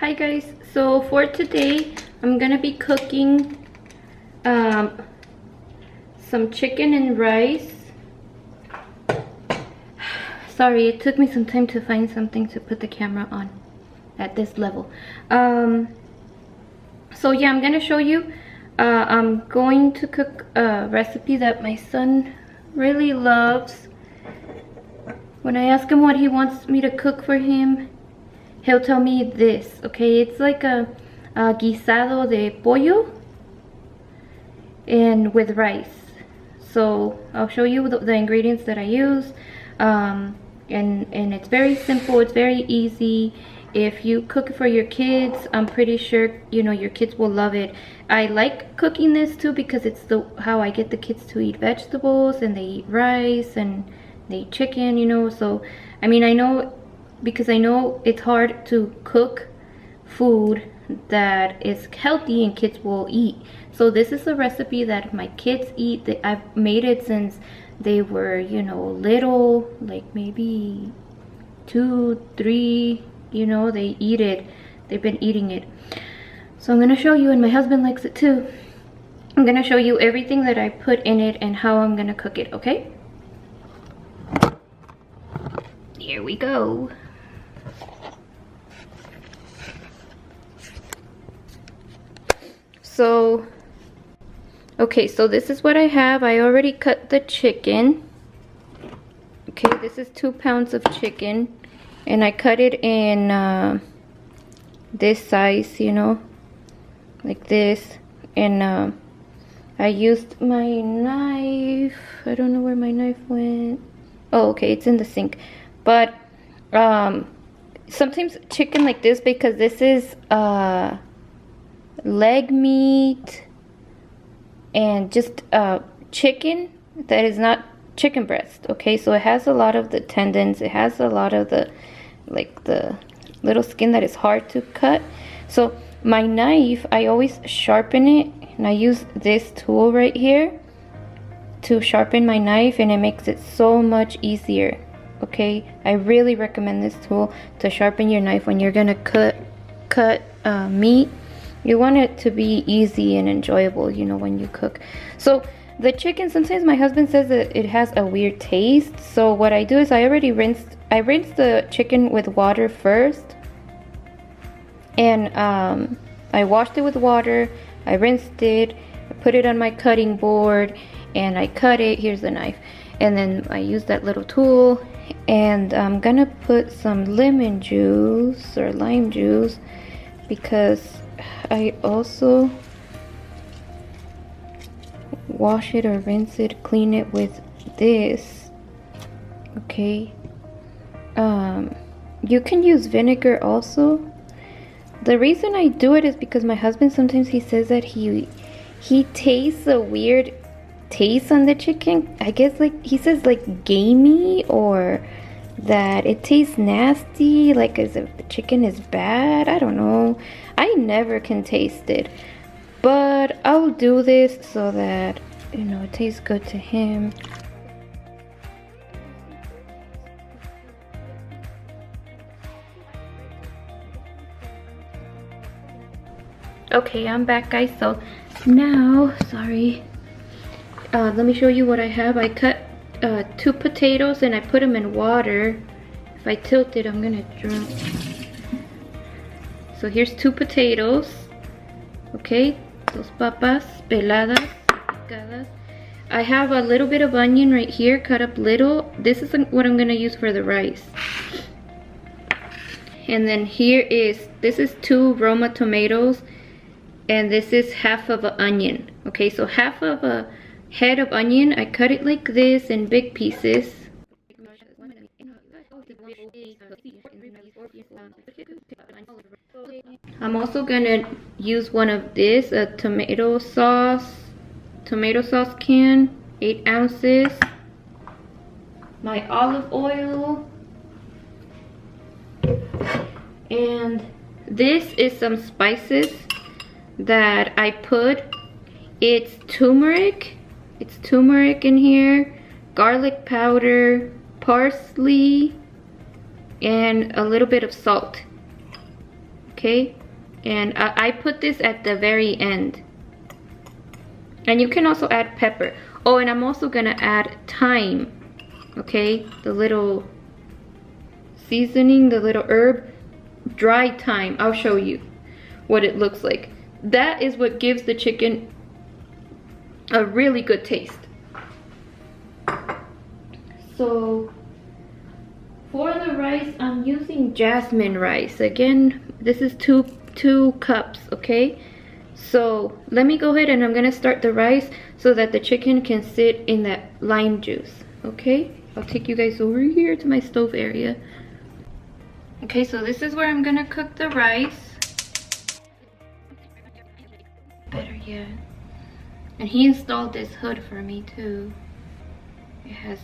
Hi guys, so for today I'm gonna be cooking some chicken and rice. Sorry, it took me some time to find something to put the camera on at this level. So yeah, I'm gonna show you. I'm going to cook a recipe that my son really loves. When I ask him what he wants me to cook for him, he'll tell me this, okay? It's like a guisado de pollo and with rice. So I'll show you the ingredients that I use. And it's very simple, it's very easy. If you cook for your kids, I'm pretty sure your kids will love it. I like cooking this too because it's how I get the kids to eat vegetables, and they eat rice and they eat chicken, so I mean, I know, because I know it's hard to cook food that is healthy and kids will eat. So this is a recipe that my kids eat. I've made it since they were little, like maybe 2, 3, they eat it. They've been eating it. So I'm gonna show you, and my husband likes it too. I'm gonna show you everything that I put in it and how I'm gonna cook it, okay? Here we go. So, okay, so this is what I have. I already cut the chicken. Okay, this is 2 pounds of chicken, and I cut it in this size, like this. And I used my knife. I don't know where my knife went. Oh, okay, it's in the sink. But sometimes chicken like this, because this is leg meat and just chicken that is not chicken breast, okay? So it has a lot of the tendons, it has a lot of the little skin that is hard to cut. So my knife, I always sharpen it, and I use this tool right here to sharpen my knife, and it makes it so much easier, okay? I really recommend this tool to sharpen your knife when you're gonna cut meat. You want it to be easy and enjoyable, when you cook. So the chicken, sometimes my husband says that it has a weird taste. So what I do is I rinse the chicken with water first. And I washed it with water. I rinsed it. I put it on my cutting board. And I cut it. Here's the knife. And then I use that little tool. And I'm gonna put some lemon juice or lime juice, because I also wash it or rinse it, clean it with this, okay? You can use vinegar also. The reason I do it is because my husband, sometimes he says that he tastes a weird taste on the chicken. I guess, like, he says like gamey, or that it tastes nasty, like as if the chicken is bad. I don't know. I never can taste it, but I'll do this so that it tastes good to him. Okay, I'm back, guys. So now, sorry, let me show you what I have. I cut 2 potatoes, and I put them in water. If I tilt it, I'm gonna drown. So here's 2 potatoes, okay? Dos papas peladas, picadas. I have a little bit of onion right here, cut up little. This is what I'm gonna use for the rice. And then this is 2 Roma tomatoes, and this is half of an onion. Okay, so half of a head of onion, I cut it like this in big pieces. I'm also gonna use one of this, a tomato sauce can, 8 ounces. My olive oil. And this is some spices that I put. It's turmeric. It's turmeric in here, garlic powder, parsley, and a little bit of salt. okay? And I put this at the very end. And you can also add pepper. Oh, and I'm also gonna add thyme, okay? The little seasoning, the little herb, dry thyme. I'll show you what it looks like. That is what gives the chicken a really good taste. So for the rice, I'm using Jasmine rice. Again, this is two cups, okay? So let me go ahead and I'm gonna start the rice so that the chicken can sit in that lime juice, okay? I'll take you guys over here to my stove area. Okay, so this is where I'm gonna cook the rice. Better yet. And he installed this hood for me too. It has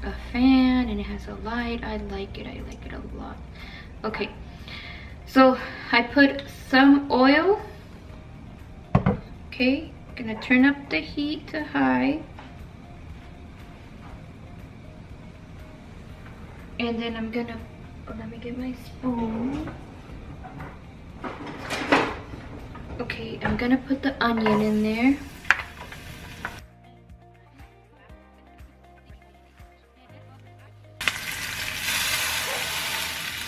a fan and it has a light. I like it a lot. Okay, so I put some oil. Okay, gonna turn up the heat to high. And then I'm gonna, let me get my spoon. Okay, I'm gonna put the onion in there.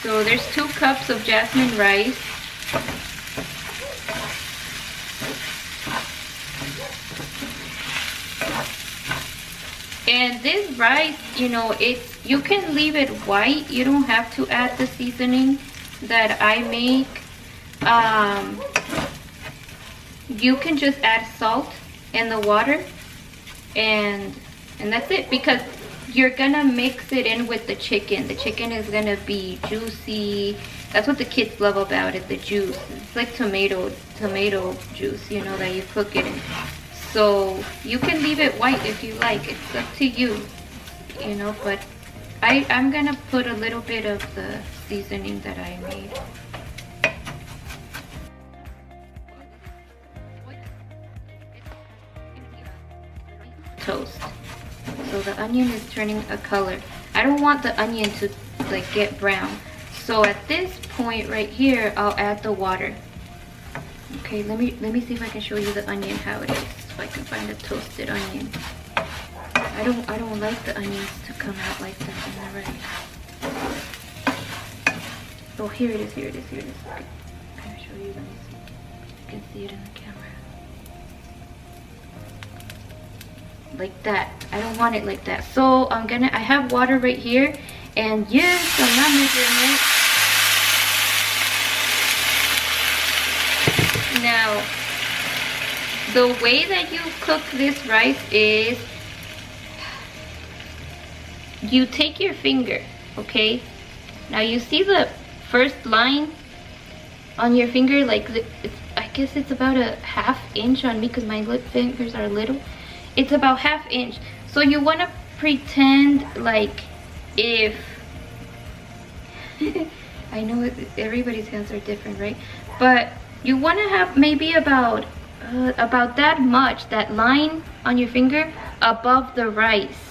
So there's 2 cups of jasmine rice. And this rice, you know, you can leave it white. You don't have to add the seasoning that I make. You can just add salt and the water, and that's it, because you're gonna mix it in with the chicken. The chicken is gonna be juicy. That's what the kids love about it, the juice. It's like tomato juice, you know, that you cook it in. So you can leave it white if you like. It's up to you, you know, but I'm gonna put a little bit of the seasoning that I made. Toast. So the onion is turning a color. I don't want the onion to like get brown. So at this point right here, I'll add the water. Okay, let me see if I can show you the onion how it is. If I can find a toasted onion. I don't like the onions to come out like that in the rice. Oh, here it is. Okay. Can I show you? Let me see. You can see it in the camera. Like that. I don't want it like that. So I have water right here, and yes, I'm not measuring it. Now, the way that you cook this rice is you take your finger, okay? Now you see the first line on your finger, like I guess it's about a ½ inch on me because my lip fingers are little. It's about ½ inch. So you want to pretend like if I know everybody's hands are different, right? But you want to have maybe about that much, that line on your finger above the rice.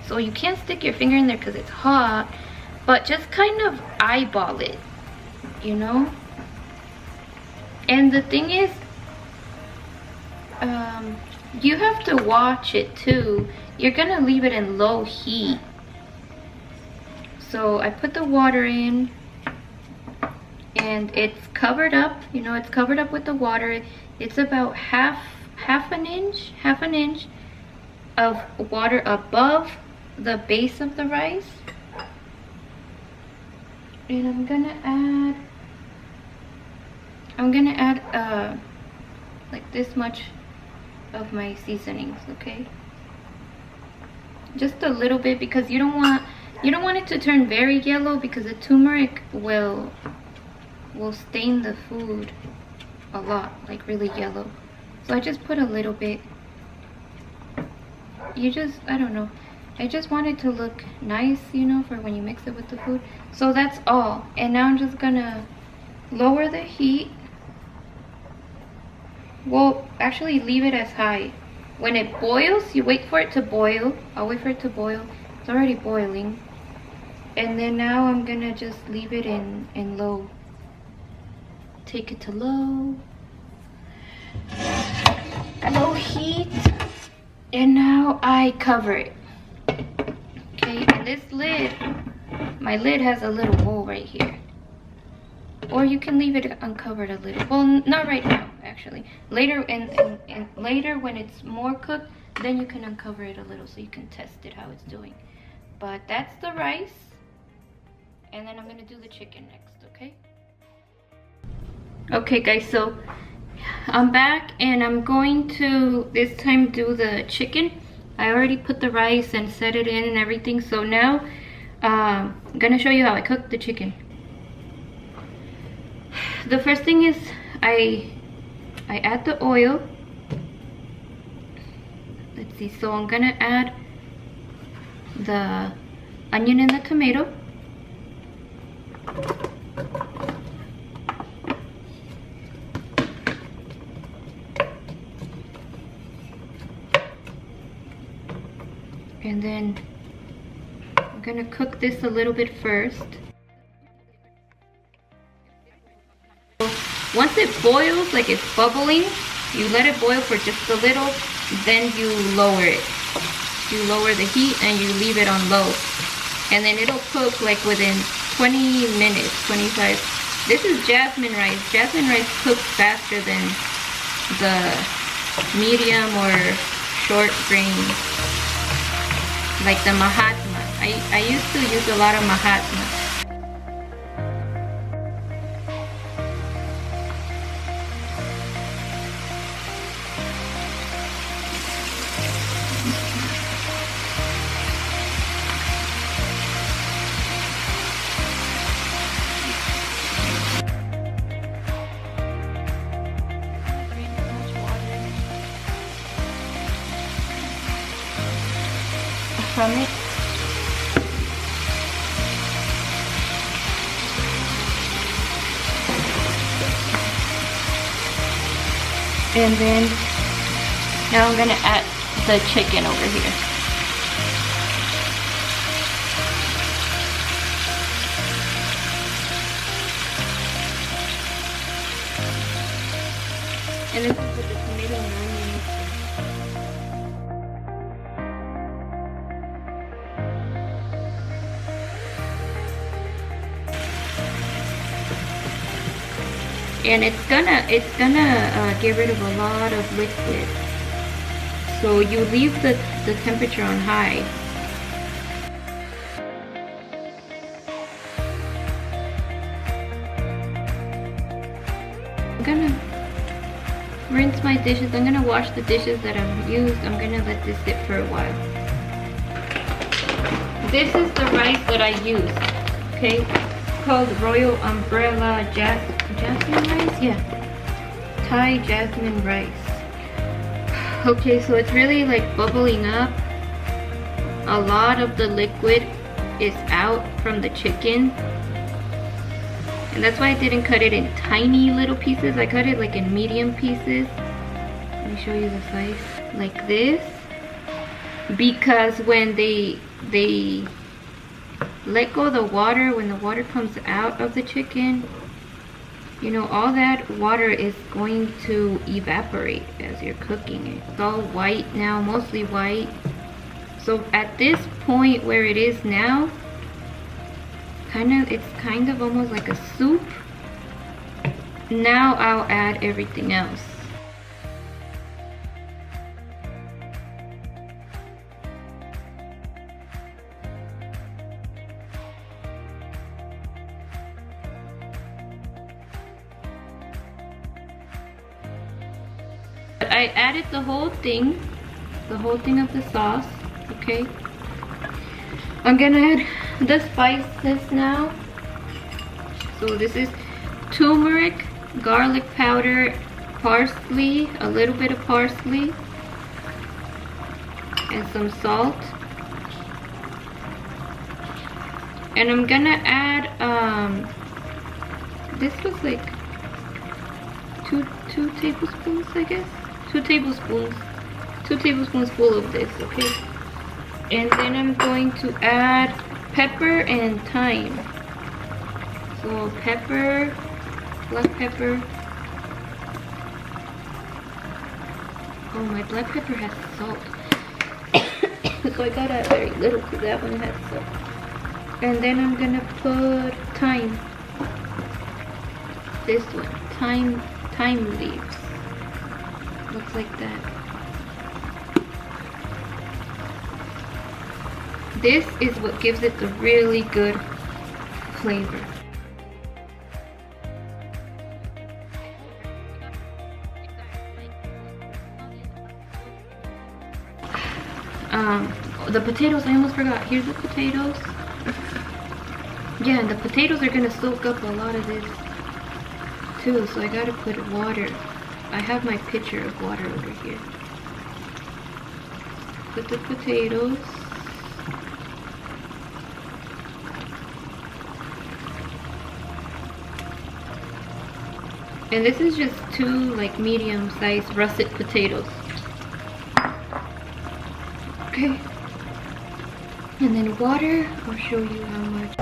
So you can't stick your finger in there because it's hot, but just kind of eyeball it, you know? And the thing is, you have to watch it too. You're gonna leave it in low heat. So I put the water in, and it's covered up, you know, it's covered up with the water. It's about half an inch of water above the base of the rice. And I'm gonna add like this much of my seasonings, okay? Just a little bit, because you don't want it to turn very yellow, because the turmeric will stain the food a lot, like really yellow. So I just put a little bit. I don't know, I just want it to look nice, you know, for when you mix it with the food. So that's all. And now I'm just gonna lower the heat. Well, actually leave it as high. When it boils, you wait for it to boil. I'll wait for it to boil. It's already boiling. And then now I'm gonna just leave it in low. take it to low heat, and now I cover it. Okay, and this lid, my lid has a little hole right here, or you can leave it uncovered a little. Well, not right now, actually. Later, and later when it's more cooked, then you can uncover it a little so you can test it how it's doing. But that's the rice, and then I'm gonna do the chicken next. Okay. Okay, guys. So I'm back, and I'm going to this time do the chicken. I already put the rice and set it in and everything. So now I'm gonna show you how I cook the chicken. The first thing is I add the oil. Let's see, so I'm gonna add the onion and the tomato. And then I'm gonna cook this a little bit first. Once it boils, like it's bubbling, you let it boil for just a little, then you lower it. You lower the heat and you leave it on low. And then it'll cook like within 20 minutes, 25. This is jasmine rice. Jasmine rice cooks faster than the medium or short grain, like the Mahatma. I used to use a lot of Mahatma. From it. And then now I'm gonna add the chicken over here. And this is with the tomato and onion mixture. And it's gonna get rid of a lot of liquid. So you leave the temperature on high. I'm gonna rinse my dishes. I'm gonna wash the dishes that I've used. I'm gonna let this sit for a while. This is the rice that I used. Okay, it's called Royal Umbrella Jasmine Rice? Yeah. Thai Jasmine Rice. Okay, so it's really like bubbling up. A lot of the liquid is out from the chicken. And that's why I didn't cut it in tiny little pieces. I cut it like in medium pieces. Let me show you the size. Like this. Because when they let go of the water, when the water comes out of the chicken, you know, all that water is going to evaporate as you're cooking it. It's all white now, mostly white. So at this point where it is now, it's kind of almost like a soup. Now I'll add everything else. I added the whole thing of the sauce. Okay, I'm gonna add the spices now. So this is turmeric, garlic powder, parsley, a little bit of parsley, and some salt. And I'm gonna add this was like two tablespoons, I guess. 2 tablespoons full of this. Okay, and then I'm going to add pepper and thyme. So pepper black pepper. Oh, my black pepper has salt. So I got a very little because that one has salt. And then I'm gonna put thyme. This one, thyme leaves. Looks like that. This is what gives it the really good flavor. The potatoes, I almost forgot. Here's the potatoes. Yeah, and the potatoes are gonna soak up a lot of this too, so I gotta put water. I have my pitcher of water over here. Put the potatoes. And this is just 2 like medium-sized russet potatoes. Okay. And then water, I'll show you how much.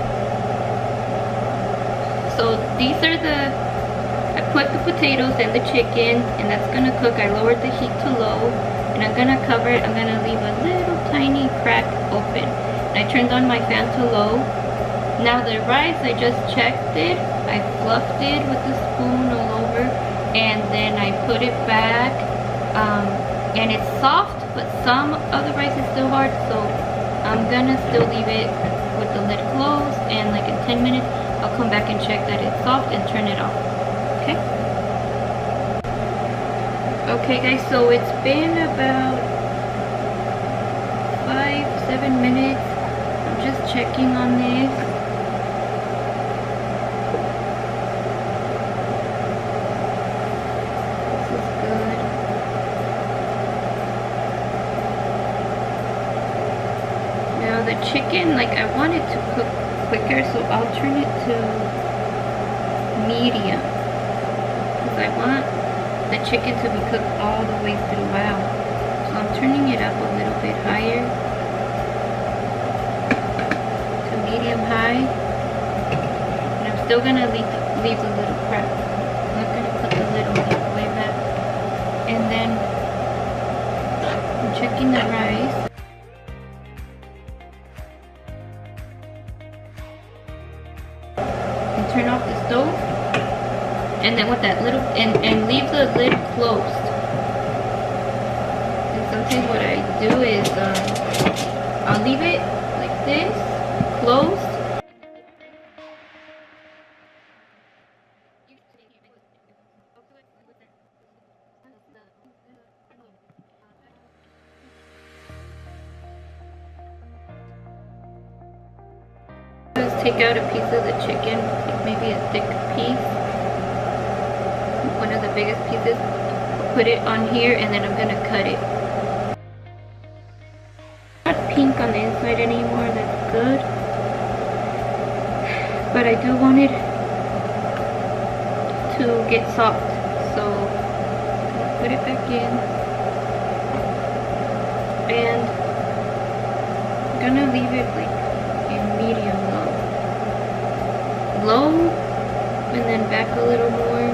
So these are I put the potatoes and the chicken, and that's gonna cook. I lowered the heat to low, and I'm gonna cover it. I'm gonna leave a little tiny crack open. And I turned on my fan to low. Now the rice, I just checked it. I fluffed it with the spoon all over, and then I put it back. And it's soft, but some of the rice is still hard, so I'm gonna still leave it with the lid closed, and like in 10 minutes I'll come back and check that it's soft and turn it off. Okay? Okay guys, so it's been about 5-7 minutes. I'm just checking on this. This is good. Now the chicken, like I want it to cook quicker, so I'll turn it to medium. Because I want the chicken to be cooked all the way throughout. So I'm turning it up a little bit higher to medium high. And I'm still gonna leave a little crack. I'm not gonna put the lid all the way back. And then I'm checking the rice. Turn off the stove, and then with that little and leave the lid closed. And sometimes what I do is I'll leave it like this, closed. Just take out a piece of the chicken, like maybe a thick piece, one of the biggest pieces, put it on here, and then I'm gonna cut it. Not pink on the inside anymore, that's good, but I do want it to get soft, so I'm gonna put it back in, and I'm gonna leave it like in medium low, and then back a little more,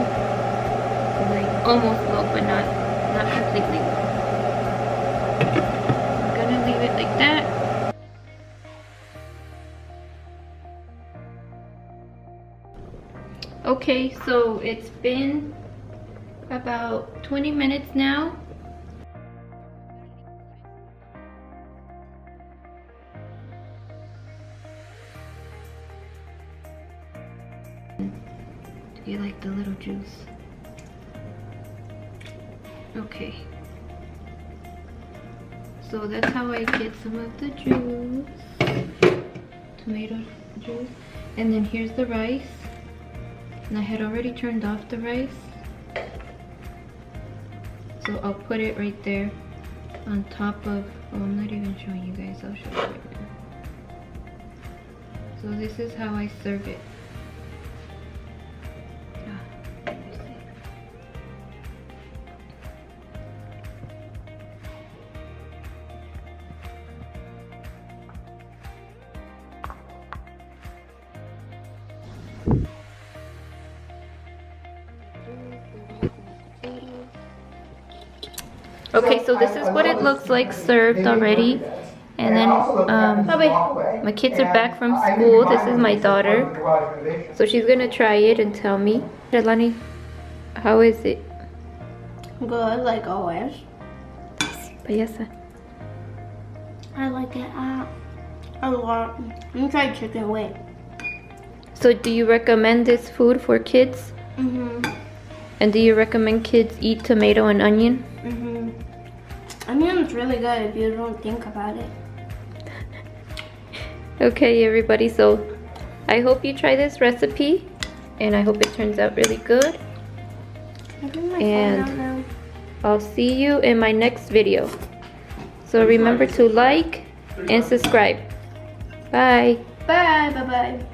like almost low, but not completely low. I'm gonna leave it like that. Okay, so it's been about 20 minutes now. You like the little juice. Okay. So that's how I get some of the juice. Tomato juice. And then here's the rice. And I had already turned off the rice. So I'll put it right there on top of, oh, I'm not even showing you guys, I'll show you right now. So this is how I serve it. Okay, so this is what it looks like served already. And then my kids are back from school. This is my daughter. So she's gonna try it and tell me. Lani, how is it? Good, like always. Payasa. I like it a lot. You try chicken, wait. So do you recommend this food for kids? Mm-hmm. And do you recommend kids eat tomato and onion? Mm-hmm. Onion's really good if you don't think about it. Okay, everybody, so I hope you try this recipe and I hope it turns out really good. And I'll see you in my next video. So remember to like and subscribe. Bye. Bye. Bye-bye.